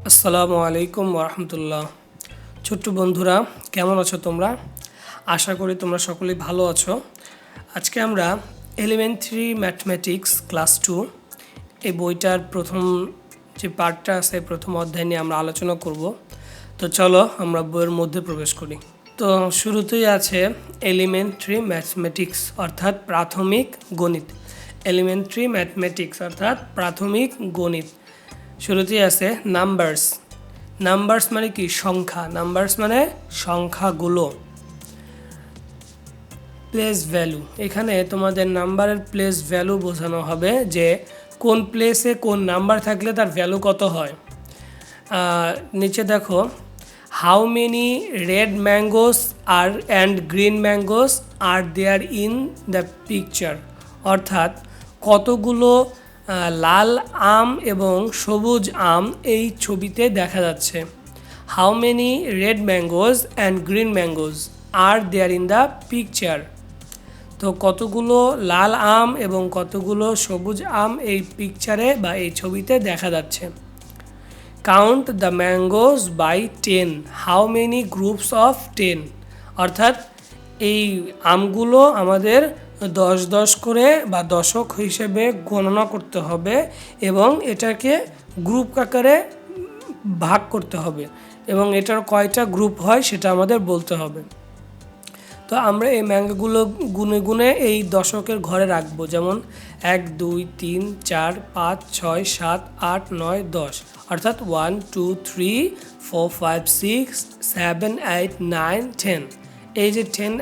আসসালামু আলাইকুম ওরহমতুল্লাহ। ছোট্ট বন্ধুরা, কেমন আছো তোমরা? আশা করি তোমরা সকলেই ভালো আছো। আজকে আমরা এলিমেন্টারি ম্যাথমেটিক্স ক্লাস 2 এই বইটার প্রথম যে পার্টটা আছে, প্রথম অধ্যায় নিয়ে আমরা আলোচনা করব। তো চলো আমরা বইয়ের মধ্যে প্রবেশ করি। তো শুরুতেই আছে এলিমেন্টারি ম্যাথমেটিক্স অর্থাৎ প্রাথমিক গণিত। এলিমেন্টারি ম্যাথমেটিক্স অর্থাৎ প্রাথমিক গণিত। শুরুতেই আছে নাম্বারস। নাম্বারস মানে কি? সংখ্যা। নাম্বারস মানে সংখ্যাগুলো। প্লেস ভ্যালু, এখানে তোমাদের নাম্বারের প্লেস ভ্যালু বোঝানো হবে যে কোন প্লেসে কোন নাম্বার থাকলে তার ভ্যালু কত হয়। নিচে দেখো, how many red mangoes are and green mangoes are there in the picture, অর্থাৎ কতগুলো লাল আম এবং সবুজ আম এই ছবিতে দেখা যাচ্ছে। How many red mangoes and green mangoes are there in the picture, তো কতগুলো লাল আম এবং কতগুলো সবুজ আম এই পিকচারে বা এই ছবিতে দেখা যাচ্ছে। Count the mangoes by 10, how many groups of 10, অর্থাৎ এই আমগুলো আমাদের 10 করে বা দশক হিসেবে গণনা করতে হবে এবং এটাকে গ্রুপ আকারে ভাগ করতে হবে এবং এটার কয়টা গ্রুপ হয় সেটা আমাদের বলতে হবে। তো আমরা এই ম্যাঙ্গোগুলো গুনে গুনে এই দশকের ঘরে রাখবো, যেমন 1 2 3 4 5 6 7 8 9 10, অর্থাৎ 1 2 3 4 5 6 7 8 9 10। এই যে 10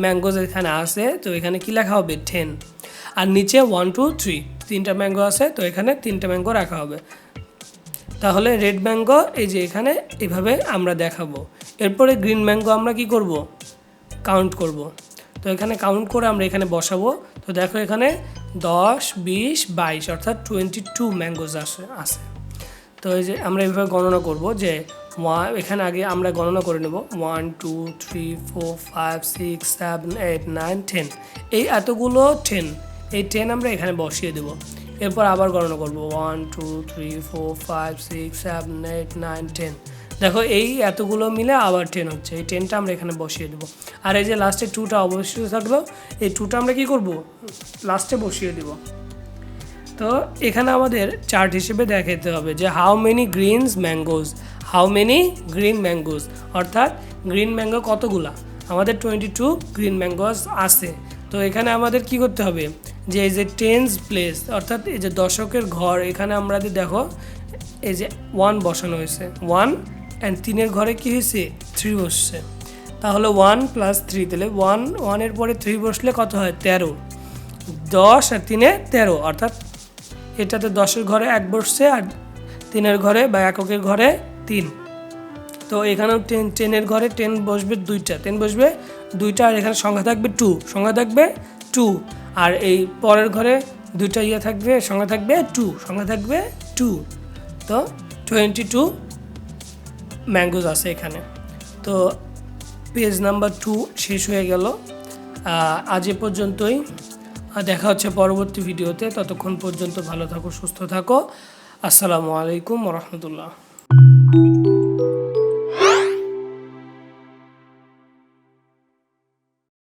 ম্যাঙ্গোজ এখানে আছে, তো এখানে কি লেখা হবে? 10। আর নিচে 1 2 3 তিনটা ম্যাঙ্গো আছে, তো এখানে তিনটা ম্যাঙ্গো রাখা হবে। তাহলে রেড ম্যাঙ্গো এই যে এখানে এভাবে আমরা দেখাবো। এরপরে গ্রিন ম্যাঙ্গো আমরা কি করব? কাউন্ট করব। তো এখানে কাউন্ট করে আমরা এখানে বসাবো। তো দেখো এখানে 10 20 22 অর্থাৎ 22 ম্যাঙ্গোজ আছে। তো এই যে আমরা এইভাবে গণনা করব যে এখানে আগে আমরা গণনা করে নেব 1 2 3 4 5 6 7 8 9 10, এই এতগুলো 10, এই 10 আমরা এখানে বসিয়ে দেব। এরপর আবার গণনা করব 1 2 3 4 5 6 7 8 9 10, দেখো এই এতগুলো মিলে আবার 10 হচ্ছে। এই 10টা আমরা এখানে বসিয়ে দেবো। আর এই যে লাস্টে 2টা অবশ্যই থাকলো, এই 2টা আমরা কি করব? লাস্টে বসিয়ে দেব। তো এখানে আমাদের চার্ট হিসেবে দেখাতে হবে যে how many Greens mangoes, how many green mangoes, অর্থাৎ গ্রিন ম্যাঙ্গো কতগুলা? আমাদের 22 গ্রিন ম্যাঙ্গোজ আছে। তো এখানে আমাদের কি করতে হবে যে এই যে টেন্স প্লেস অর্থাৎ এই যে দশকের ঘর, এখানে আমরা দেখো এই যে 1 বসানো হয়েছে, 1 অ্যান্ড 3-এর ঘরে কী হয়েছে? 3 বসছে। তাহলে 1 + 3, তাহলে 1 এর পরে 3 বসলে কত হয়? 13। 10 আর 3-এ 13, অর্থাৎ এটাতে 10-এর ঘরে 1 বসছে আর 3-এর ঘরে বা এককের ঘরে 3। তো এখানেও 10-এর ঘরে 10 বসবে 2টা, 10 বসবে 2টা, আর এখানে সংখ্যা থাকবে 2, সংখ্যা থাকবে 2, আর এই পরের ঘরে 2টা থাকবে, সংখ্যা থাকবে 2, সংখ্যা থাকবে 2। তো 22 ম্যাঙ্গোজ আছে এখানে। তো পেজ নাম্বার 2 শেষ হয়ে গেল। আজ এ পর্যন্তই। দেখা হচ্ছে পরবর্তী ভিডিওতে। ততক্ষণ পর্যন্ত ভালো থাকো, সুস্থ থাকো। আসসালামু আলাইকুম ওরহমতুল্লাহ।